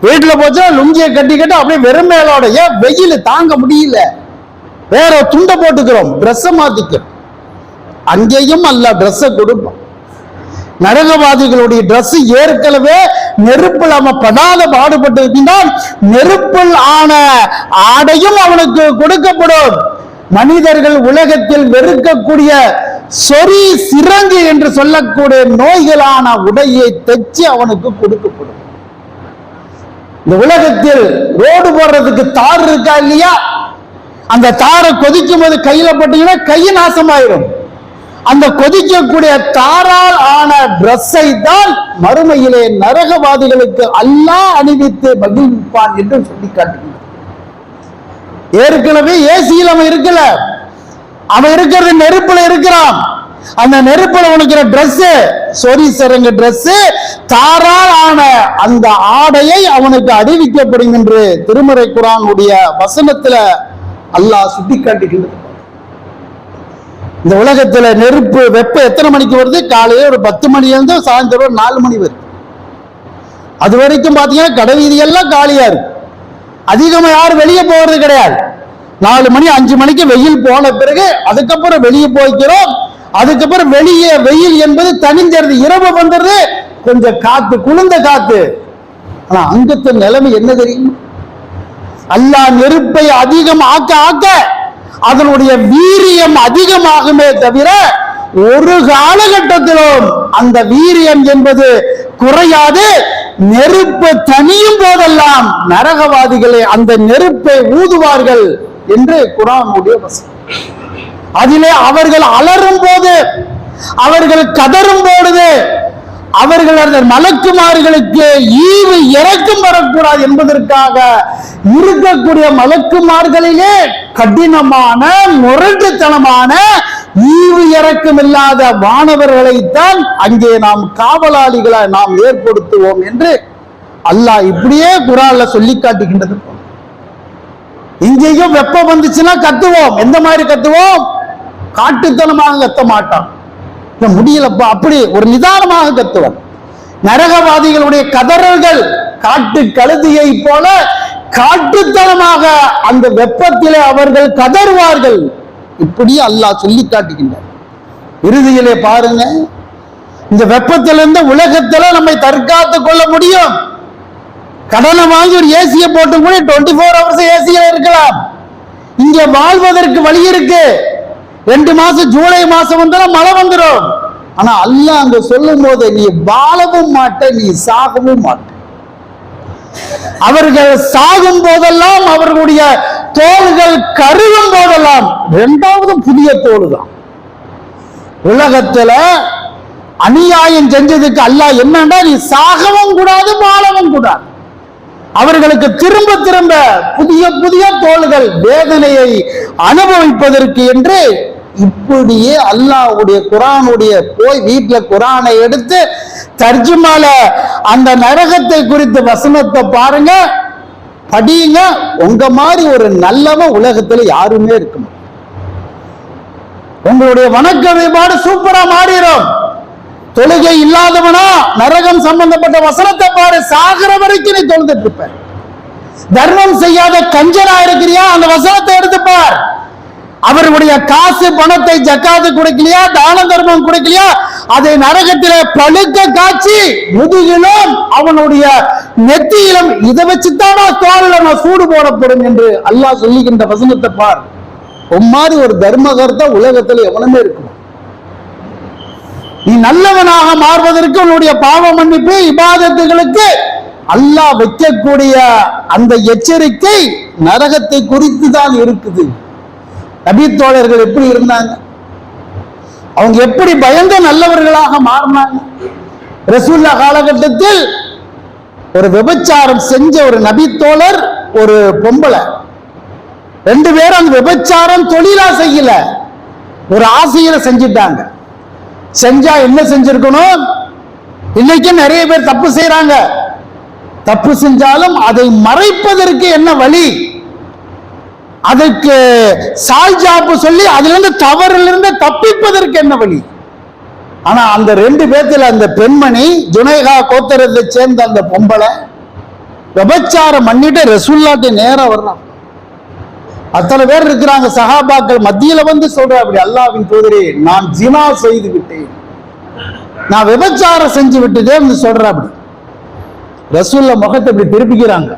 [SPEAKER 1] வீட்டுல போச்சா லுங்கியை கட்டிக்கிட்டு அப்படியே வெறும் மேலோட, ஏன் வெயில் தாங்க முடியல, வேற துண்டை போட்டுக்கிறோம், ட்ரெஸ்ஸை மாத்திக்கிறோம். அங்கேயும் அல்லாஹ் ட்ரெஸ்ஸை கொடுப்பான். நரகவாதிகளுடைய ட்ரெஸ் ஏற்கனவே நெருப்பில் அவன் படாத பாடுபட்டு இருக்கின்றான். நெருப்பில் ஆன ஆடையும் அவனுக்கு கொடுக்கப்படும். மனிதர்கள் உலகத்தில் வெறுக்கக்கூடிய சொறி, சிரங்கு என்று சொல்லக்கூடிய நோய்களான உடையை தைச்சு அவனுக்கு கொடுக்கப்படும். இந்த உலகத்தில் ரோடு போடுறதுக்கு தார் இருக்கா இல்லையா? அந்த தாரை கொதிக்கும் போது கையில போட்டீங்கன்னா கை நாசமாயிரும். அந்த கொதிக்கக்கூடிய தாரால் ஆன டிரெஸ்ஸை தான் மறுமையிலே நரகவாதிகளுக்கு அல்லாஹ் அணிவித்து மகிழ்விப்பான் என்று சொல்லி காட்டுகிறார். ஏற்கனவே ஏசியில் அவன் இருக்கல, அவன் இருக்கிறது நெருப்புல இருக்கிறான். அந்த நெருப்புல உனக்கிற டிரெஸ், சொரி சரங்கு டிரெஸ், தாரால் ஆன அந்த ஆடையை அவனுக்கு அறிவிக்கப்படும் என்று திருமறை குர்ஆனுடைய வசனத்துல அல்லாஹ் சுட்டி காட்டுகின்றது. இந்த உலகத்துல நெருப்பு வெப்பம் எத்தனை மணிக்கு வருது? காலையில ஒரு 10 மணில இருந்து சாயந்தரம் 4 மணி வருது. அது வரைக்கும் பாத்தீங்கன்னா கடை வீதியெல்லாம் காலியா இருக்கு. அதிகமா யாரும் வெளியே போறது கிடையாது. 4 மணி 5 மணிக்கு வெயில் போன பிறகு அதுக்கப்புறம் வெளியே போய்க்கிறோம். அதுக்கப்புறம் வெளியே வெயில் என்பது தனிஞ்சிருது, இரவு வந்துடுது, கொஞ்சம் காத்து, குளிர்ந்த காத்து. ஆனா அங்கத்து நிலைமை என்ன தெரியும்? அல்லாஹ் நெருப்பை அதிகம் ஆக்க ஆக்க அதனுடைய வீரியம் அதிகமாகுமே தவிர ஒரு காலகட்டத்திலும் அந்த வீரியம் என்பது குறையாது. நெருப்பு தனியும் போதெல்லாம் நரகவாதிகளை அந்த நெருப்பை ஊதுவார்கள் என்று குர்ஆனுடைய வசனம். அதிலே அவர்கள் அலறும் போது, அவர்கள் கதறும் பொழுது, அவர்கள் அந்த மலக்குமார்களுக்கு ஈவு இறக்கம் வரக்கூடாது என்பதற்காக இருக்கக்கூடிய மலக்குமார்களிலே கடினமான முரட்டுத்தனமான ஈவு இறக்கம் இல்லாத வானவர்களைத்தான் அங்கே நாம் காவலாளிகளை நாம் ஏற்படுத்துவோம் என்று அல்லாஹ் இப்படியே குர்ஆன்ல சொல்லி காட்டுகின்றது. இங்கேயும் வெப்பம் வந்துச்சுன்னா கத்துவோம். எந்த மாதிரி கத்துவோம்? காட்டுத்தனமாக கத்த மாட்டான். முடியலப்பா, அப்படி ஒரு நிதானமாக கத்துவன். நரகவாதிகளுடைய கதறல்கள் காட்டு கழுதியை போல காட்டுத்தனமாக அந்த வெப்பத்திலே அவர்கள் கதறுவார்கள். இப்படி அல்லாஹ் சொல்லி காட்டுகின்றார். இறுதியிலே பாருங்க, இந்த வெப்பத்திலிருந்து உலகத்துல நம்மை தற்காத்துக் கொள்ள முடியும். கடனை வாங்கி ஒரு ஏசியை போட்டு கூட 24 hours ஏசியில இருக்கலாம். இங்க வாழ்வதற்கு வழி இருக்கு. 2 மாசம் ஜூலை மாசம் வந்தாலும் மழை வந்துடும். ஆனா அல்லாஹ் அங்க சொல்லும் போது நீ வாழவும் மாட்ட, நீ சாகவும் மாட்ட. அவர்கள் சாகும் போதெல்லாம், அவர்களுடைய தோள்கள் கருகும் போதெல்லாம் 2வது புதிய தோல் தான். உலகத்துல அநியாயம் செஞ்சதுக்கு அல்லாஹ் என்னன்னா, நீ சாகவும் கூடாது, வாழவும் கூடாது. அவர்களுக்கு திரும்ப திரும்ப புதிய புதிய தோள்கள் வேதனையை அனுபவிப்பதற்கு என்று இப்படியே அல்லாஹ்வுடைய குர்ஆனுடைய போய் வீட்டுல குர்ஆனை எடுத்து தர்ஜுமால அந்த நரகத்தை குறித்த வசனத்தை பாருங்க, படியுங்க. உங்க மாதிரி ஒரு நல்லவன் உலகத்துல யாருமே இருக்க முடியும். உங்களுடைய வணக்க வழிபாடு சூப்பரா மாறிடும். தொழுகை இல்லாதவனா நரகம் சம்பந்தப்பட்ட வசனத்தை பாரு, சாகர வரைக்கும் நீ தொழுதுட்டு இருப்ப. தர்மம் செய்யாத கஞ்சனா இருக்கிறியா, அந்த வசனத்தை எடுத்துப்பார். அவருடைய காசு பணத்தை ஜக்காத்து கொடுக்கலையா, தான தர்மம் கொடுக்கலையா, அதை நரகத்திலே பழுக்க காட்சி முதுகிலும் அவனுடைய நெத்தியிலும் இதை வச்சுத்தானா தோல்ல நான் சூடு போடப்படும் என்று அல்லாஹ் சொல்லுகின்ற வசனத்தை பார். உம்மாதிரி ஒரு தர்மகர்த்தா உலகத்தில் எவனுமே இருக்கும். நீ நல்லவனாக மாறுவதற்கு உன்னுடைய பாவ மன்னிப்பு இபாதத்துகளுக்கு அல்லாஹ் வைக்கக்கூடிய அந்த எச்சரிக்கை நரகத்தை குறித்து தான் இருக்குது. நபி தோழர்கள் எப்படி இருந்தாங்க? அவங்க எப்படி பயந்த நல்லவர்களாக மாறினாங்க? ரசூலுல்லாஹ் காலகட்டத்தில் ஒரு விபச்சாரம் செஞ்ச ஒரு நபி தோழர், ஒரு பொம்பளை, 2 பேரும் அந்த விபச்சாரம் தொழிலா செய்யல, ஒரு ஆசையில செஞ்சிட்டாங்க. செஞ்சா என்ன செஞ்சிருக்கணும்? இன்னைக்கு நிறைய பேர் தப்பு செய்யறாங்க. தப்பு செஞ்சாலும் அதை மறைப்பதற்கு என்ன வழி? அதற்கு சால்ஜாப்பு சொல்லி அதுல இருந்து தவறிலிருந்து தப்பிப்பதற்கு என்ன வழி? ஆனா அந்த 2 பேர்த்துல அந்த பெண்மணி ஜுனைகா கோத்திரத்தை சேர்ந்த அந்த பொம்பளை விபச்சாரம் பண்ணிட்டு ரசூலுல்லாஹ்ட்ட நேரா வர்றான். அத்தனை பேர் இருக்கிறாங்க சஹாபாக்கள் மத்தியில வந்து சொல்ற, அப்படி அல்லாஹ்வின் தூதரே, நான் ஜினா செய்து விட்டேன், நான் விபச்சாரம் செஞ்சு விட்டுட்டேன் சொல்ற. அப்படி ரசூலுல்லாஹ் முகத்தை இப்படி திருப்பிக்கிறாங்க.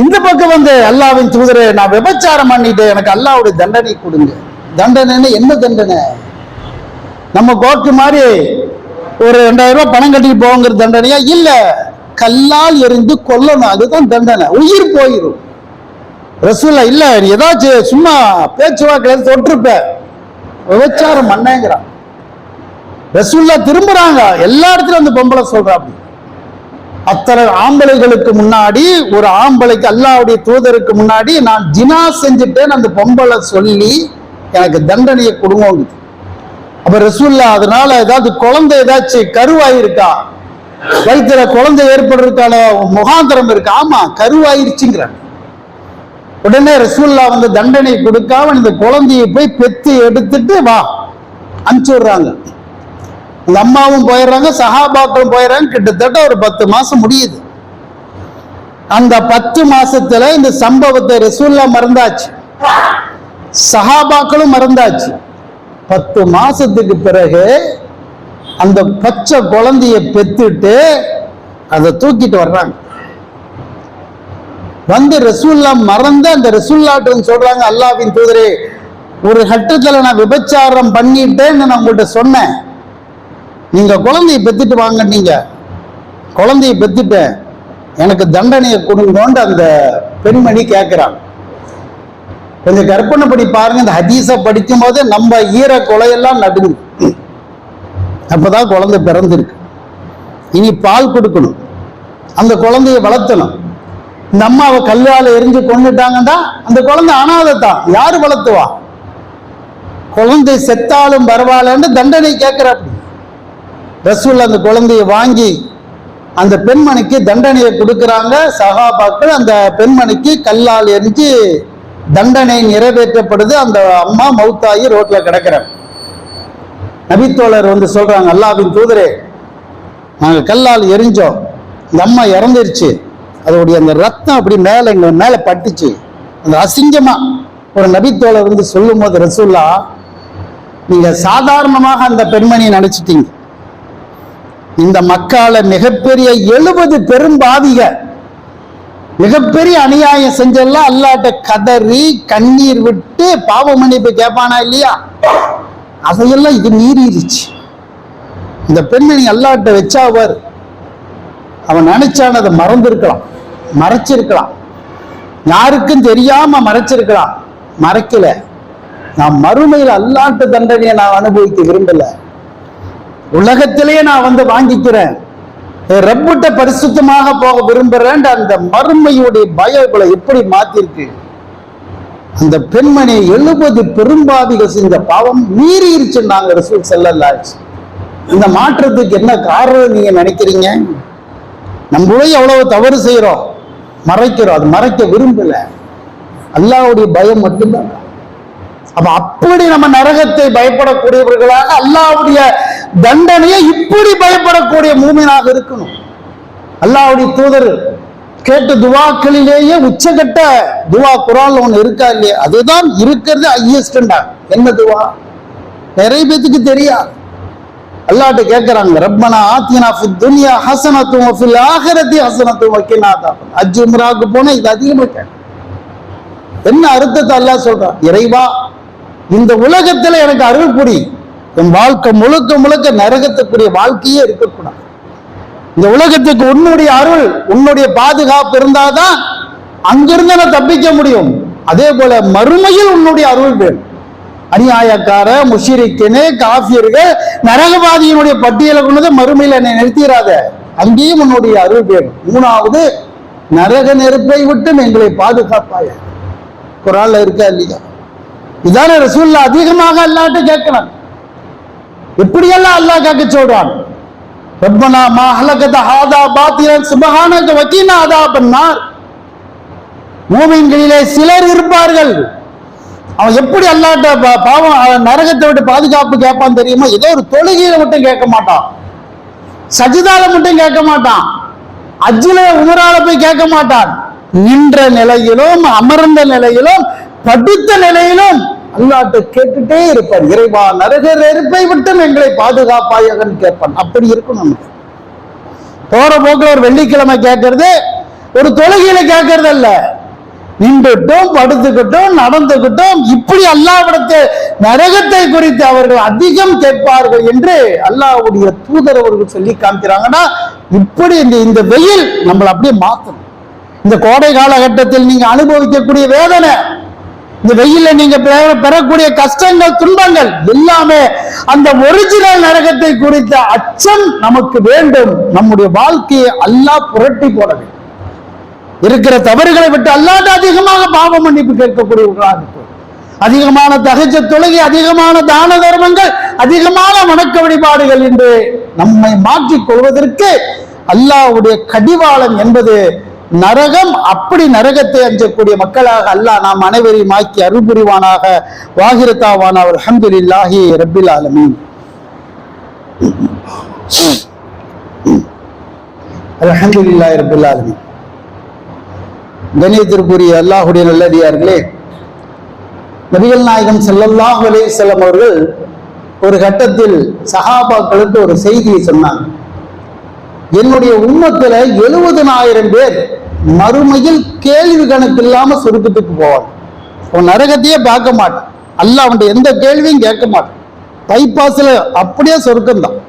[SPEAKER 1] இந்த பக்கம் வந்து, அல்லாஹ்வின் தூதரே, நான் விபச்சாரம் பண்ணிட்டு எனக்கு அல்லாஹ்வுடைய தண்டனை கொடுங்க. தண்டனை என்ன தண்டனை? நம்ம கோர்ட்டு மாதிரி ஒரு 2000 ரூபாய் பணம் கட்டிட்டு போங்கிற தண்டனையா? இல்ல, கல்லால் எறிந்து கொல்லணும், அதுதான் தண்டனை, உயிர் போயிடும். ரசூலுல்லாஹ் இல்ல, நீ ஏதாச்சும் சும்மா பேச்சுவாக்கில் தொட்டிருப்ப, விபச்சாரம் பண்ணேங்கிறான். ரசூலுல்லாஹ் திரும்புறாங்க, எல்லா இடத்துலயும் அந்த பொம்பளை சொல்றா. அப்படி அத்தனை ஆம்பளைகளுக்கு முன்னாடி, ஒரு ஆம்பளைக்கு அல்லாஹ்வுடைய தூதருக்கு முன்னாடி நான் ஜினா செஞ்சுட்டேன்னு அந்த பொம்பளை சொல்லி எனக்கு தண்டனையை கொடுங்க. அப்ப ரசூலுல்லாஹ் அதனால ஏதாவது குழந்தை ஏதாச்சும் கருவாயிருக்கா, வயிற்றுல குழந்தை ஏற்படுறதுக்கான முகாந்திரம் இருக்கா? ஆமா, கருவாயிருச்சுங்கிறாங்க. உடனே ரசூலுல்லாஹ் வந்து தண்டனை கொடுக்காம இந்த குழந்தையை போய் பெத்து எடுத்துட்டு வா அனுப்பிச்சு விடுறாங்க. உங்க அம்மாவும் போயிடுறாங்க, சஹாபாக்களும் போயிடுறாங்க. கிட்டத்தட்ட ஒரு 10 மாசம் முடியுது. அந்த 10 மாசத்துல இந்த சம்பவத்தை ரசூலுல்லாஹ் மறந்தாச்சு, சஹாபாக்களும் மறந்தாச்சு. 10 மாசத்துக்கு பிறகு அந்த பச்சை குழந்தைய பெத்துட்டு அதை தூக்கிட்டு வர்றாங்க. வந்து ரசூலுல்லாஹ் மறந்து அந்த ரசூலுல்லாஹ்ட்ட சொல்றாங்க, அல்லாஹ்வின் தூதரே, ஒரு கட்டத்துல நான் விபச்சாரம் பண்ணிட்டேன்னு நான் உங்கள்கிட்ட சொன்னேன், நீங்க குழந்தைய பெத்துட்டு வாங்க, நீங்க குழந்தைய பெத்துட்டேன், எனக்கு தண்டனையை கொடுங்கோன்னு அந்த பெண்மணி கேட்கிறான். கொஞ்சம் கற்பனை படி பாருங்க, இந்த ஹதீஸை படிக்கும் போது நம்ம ஈர கொலையெல்லாம் நடுங்கு. அப்பதான் குழந்தை பிறந்திருக்கு, இனி பால் கொடுக்கணும், அந்த குழந்தைய வளர்த்தணும். இந்த அம்மாவை கல்லால எரிஞ்சு கொண்டுட்டாங்கன்னா அந்த குழந்தை அனாதைத்தான், யாரு வளர்த்துவா? குழந்தை செத்தாலும் பரவாயில்லன்னு தண்டனை கேட்கிறாப்படி. ரசூல் அந்த குழந்தைய வாங்கி அந்த பெண்மணிக்கு தண்டனையை கொடுக்கிறாங்க. சஹாபாக்கள் அந்த பெண்மணிக்கு கல்லால் எரிஞ்சு தண்டனை நிறைவேற்றப்படுது. அந்த அம்மா மௌத்தாகி ரோட்ல கிடக்கிறாங்க. நபித்தோழர் வந்து சொல்றாங்க, அல்லாஹ்வின் தூதரே, நாங்க கல்லால் எரிஞ்சோம், இந்த அம்மா இறந்துருச்சு, அதோடைய அந்த ரத்தம் அப்படி எங்க மேல பட்டுச்சு, அந்த அசிங்கமா. ஒரு நபித்தோழர் வந்து சொல்லும் போது ரசூல்லா, நீங்க சாதாரணமாக அந்த பெண்மணியை நினைச்சிட்டீங்க. இந்த மக்கால மிகப்பெரிய 70 பெரும்பாவிக மிகப்பெரிய அநியாயம் செஞ்செல்லாம் அல்லாட்ட கதறி கண்ணீர் விட்டு பாவ மன்னிப்பு கேட்பானா இல்லையா? அதையெல்லாம் இது மீறிடுச்சு. இந்த பெண்மணி அல்லாட்ட வச்சாவர், அவன் நினைச்சான் அதை மறந்திருக்கலாம், மறைச்சிருக்கலாம், யாருக்கும் தெரியாம மறைச்சிருக்கலாம். மறைக்கல. நான் மறுமையில் அல்லாட்ட தண்டனையை நான் அனுபவிக்க விரும்பல, உலகத்திலேயே நான் வந்து வாங்கிக்கிறேன், ரப்பிட்ட பரிசுத்தமாக போக விரும்புறேன். அந்த மறுமையுடைய பயங்களை எப்படி மாத்திருக்கு. அந்த பெண்மணி 70 பெரும்பாவிகள் செஞ்ச பாவம் மீறிடுச்சு. நாங்க ரசூல் ஸல்லல்லாஹு அலைஹி வஸல்லம். இந்த மாற்றத்துக்கு என்ன காரணம் நீங்க நினைக்கிறீங்க? நம்மளே எவ்வளவு தவறு செய்யறோம், மறைக்கிறோம், அது மறைக்க விரும்பல. அல்லாஹ்வுடைய பயம் மட்டும்தான். அப்ப அப்படி நம்ம நரகத்தை பயப்படக்கூடியவர்களாக, அல்லாஹ்வுடைய தண்டனையை இப்படி பயப்படக்கூடிய மூமினாக இருக்கணும். அல்லாஹ்வுடைய தூதர் கேட்ட துவாக்களிலேயே உச்சகட்ட துவா குர்ஆன்ல ஒண்ணு இருக்கா இல்லையா? அதுதான் இருக்கிறது ஹையஸ்டா. என்ன துவா? நிறைய பேத்துக்கு தெரியாது. அல்லாஹ்ட்ட கேட்கறாங்க, ரப்பனா ஆத்தினா ஃபித் துன்யா ஹஸனத்தும் வ ஃபில் ஆখিরাতি ஹஸனத்தும் வ கினா அஸாபன். ஹஜ் உம்ராக்கு போனா இது அதிகமா கேட்க. என்ன அர்த்தத்தை அல்லாஹ் சொல்றான்? இறைவா, இந்த உலகத்துல எனக்கு அருள் புரி, என் வாழ்க்கை முழுக்க முழுக்க நரகத்துக்குரிய வாழ்க்கையே இருக்கக்கூடாது. இந்த உலகத்துக்கு உன்னுடைய அருள், உன்னுடைய பாதுகாப்பு இருந்தாதான் அங்கிருந்து நான் தப்பிக்க முடியும். அதே போல மறுமையில் உன்னுடைய அருள் வேணும். அநியாயக்கார முஷ்ரிக்கினே காஃபியர்கள் நரகவாதியினுடைய பட்டியலை கொண்டு மறுமையில் என்னை நிறுத்திடாத, அங்கேயும் உன்னுடைய அருள் வேணும். மூணாவது, நரக நெருப்பை விட்டு எங்களை பாதுகாப்பாய. குர்ஆன்ல இருக்கா இல்லையா? இதான ரசூலுல்லா அதிகமாக அல்லாஹ்ட்ட கேட்கணும். எப்படியெல்லாம் அல்லாஹ் கேட்க சொல்றான்? ரப்பனா மா ஹலகத ஹாதா பாத்திலன் சுப்ஹானக வகீனா அஸாபன் நார். மூமின்களிலே சிலர் இருப்பார்கள், அவன் எப்படி அல்லாஹ்ட்ட பாவம் நரகத்தை விட்டு பாதுகாப்பு கேட்பான் தெரியுமா? ஏதோ ஒரு தொழுகையில மட்டும் கேட்க மாட்டான், சஜிதால மட்டும் கேட்க மாட்டான், அஜ்ல உமரால போய் கேட்க மாட்டான். நின்ற நிலையிலும் அமர்ந்த நிலையிலும் படித்த நிலையிலும் அல்லாஹ்ட்ட கேட்டுட்டே இருப்பார், இறைவா நரக நெருப்பை விட்டு எங்களை பாதுகாப்பாயகன்னு கேட்பான். அப்படி இருக்கும் நமக்கு. போற போக்குல ஒரு வெள்ளிக்கிழமை கேட்கறது ஒரு தொழுகையில கேட்கறது அல்ல, நின்றுட்டும் படுத்துக்கிட்டும் நடந்துகிட்டும் இப்படி அல்லாஹ்விடத்தை நரகத்தை குறித்து அவர்கள் அதிகம் கேட்பார்கள் என்று அல்லாஹ்வுடைய தூதர் அவர்கள் சொல்லி காமிக்கிறாங்கன்னா, இப்படி இந்த வெயில் நம்மளை அப்படியே மாத்தணும். இந்த கோடை காலகட்டத்தில் நீங்க அனுபவிக்கக்கூடிய வேதனை, இந்த வெயில நீங்க பெறக்கூடிய கஷ்டங்கள் துன்பங்கள் எல்லாமே அந்த ஒரிஜினல் நரகத்தை குறித்த அச்சம் நமக்கு வேண்டும். நம்முடைய வாழ்க்கையை அல்லாஹ் புரட்டி போட வேண்டும். இருக்கிற தவறுகளை விட்டு அல்லாஹ்ட்ட அதிகமாக பாவ மன்னிப்பு கேட்கக்கூடியவர்களாக இருக்கும். அதிகமான தஹஜ்ஜுத் தொழுகை, அதிகமான தான தர்மங்கள், அதிகமான வணக்க வழிபாடுகள் என்று நம்மை மாற்றிக் கொள்வதற்கு அல்லாஹ்வுடைய கடிவாளம் என்பது நரகம். அப்படி நரகத்தை அஞ்சக்கூடிய மக்களாக அல்லாஹ் நாம் அனைவரையும் ஆக்கி அருள் புரிவானாக. வாஹிரத்தாவான அல்ஹம்துலில்லாஹி ரப்பில் ஆலமீன். அல்ஹம்துலில்லாஹி ரப்பில் ஆலமீன். கண்ணியத்திற்குரிய அல்லாஹ்வுடைய நல்லடியார்களே, நபிகள் நாயகம் ஸல்லல்லாஹு அலைஹி வஸல்லம் அவர்கள் ஒரு கட்டத்தில் சஹாபாக்களுக்கு ஒரு செய்தியை சொன்னாங்க. என்னுடைய உம்மத்துல 70,000 பேர் மறுமையில் கேள்வி கணக்கு இல்லாம சொர்க்கத்துக்கு போவாங்க. அவன் நரகத்தையே பார்க்க மாட்டான், அல்லாஹ் அவன் எந்த கேள்வியும் கேட்க மாட்டான், பைபாஸ்ல அப்படியே சொர்க்கம் தான்.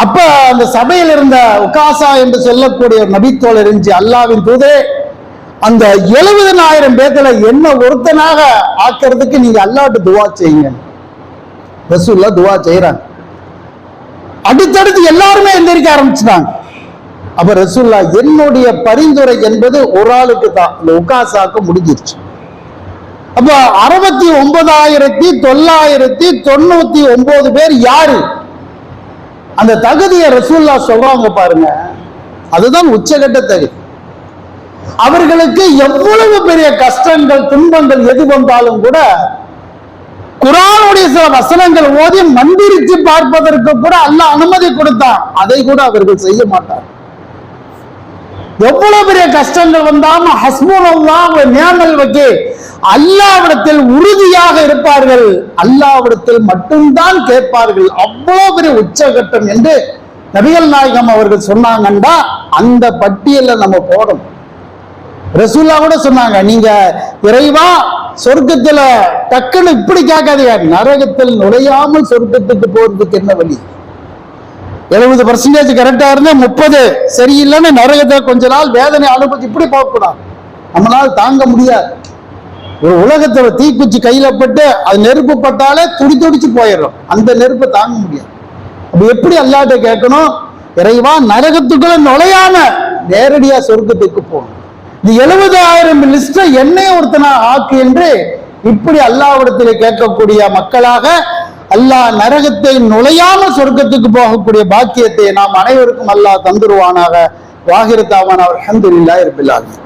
[SPEAKER 1] அப்ப அந்த சபையில் இருந்த உகாசா என்று சொல்லக்கூடிய நபித்தோழர் இருந்துச்சு, அல்லாஹ்வின் தூதரே, அந்த 70,000 பேத்துல என்ன ஒருத்தனாக ஆக்கிறதுக்கு நீங்க அல்லாஹ்ட்ட துவா செய்யுங்க. ரசூலுல்லாஹ் துவா செய்யறாங்க. அடுத்தடுத்து எல்லாருமே எந்திரிக்க ஆரம்பிச்சுட்டாங்க. அப்ப ரசூலுல்லாஹ் என்னுடைய பரிந்துரை என்பது ஒரு ஆளுக்கு தான், இந்த உகாசாக்கு முடிஞ்சிருச்சு. அப்ப 69,999 பேர் யாரு? அந்த தகுதியை ரசூலுல்லாஹ் சொல்றாங்க பாருங்க, அதுதான் உச்சகட்ட தகுதி. அவர்களுக்கு எவ்வளவு பெரிய கஷ்டங்கள் துன்பங்கள் எது வந்தாலும் கூட குர்ஆனுடைய சில வசனங்கள் ஓதி மந்திரிச்சு பார்ப்பதற்கு கூட அல்லாஹ் அனுமதி கொடுத்தான். அதை கூட அவர்கள் செய்ய மாட்டார். எவ்வளவு பெரிய கஷ்டங்கள் வந்தாலும் ஹஸ்புனல்லாஹ் வ நிஅமல் வக்கீல், அல்லாஹ்விடத்தில் உறுதியாக இருப்பார்கள், அல்லாஹ்விடத்தில் மட்டும்தான் கேட்பார்கள். அவ்வளவு பெரிய உச்சகட்டம் என்று நபிகள் நாயகம் அவர்கள் சொன்னாங்கண்டா அந்த பட்டியல நம்ம போடணும். ரசூலுல்லாஹ் கூட சொன்னாங்க, நீங்க இறைவா சொர்க்கத்துல டக்குன்னு இப்படி கேட்காதீங்க, நரகத்தில் நுழையாமல் சொர்க்கத்துக்கு போறதுக்கு என்ன வழி? 70% கரெக்டா இருந்தா 30 சரியில்லைன்னு நரகத்தை கொஞ்ச நாள் வேதனை அனுபவிச்சு இப்படி போகக்கூடாது. நம்மளால தாங்க முடியாது. ஒரு உலகத்துல தீக்குச்சி கையில பட்டு அது நெருப்பு பட்டாலே துடி துடிச்சு போயிடும். அந்த நெருப்பை தாங்க முடியாது. அப்ப எப்படி அல்லாஹ்ட்ட கேட்கணும்? இறைவா நரகத்துக்குள்ள நுழையாம நேரடியா சொர்க்கத்துக்கு போகணும். இந்த 70,000 லிஸ்ட என்னைய ஒருத்தனா ஆக்கு என்று இப்படி அல்லாஹ்விடத்தில் கேட்கக்கூடிய மக்களாக அல்லாஹ் நரகத்தை நுழையாம சொர்க்கத்துக்கு போகக்கூடிய பாக்கியத்தை நாம் அனைவருக்கும் அல்லாஹ் தந்துருவானாக. வாஹிரு தாவானா அல்ஹம்துலில்லாஹி ரப்பில் ஆலமீன்.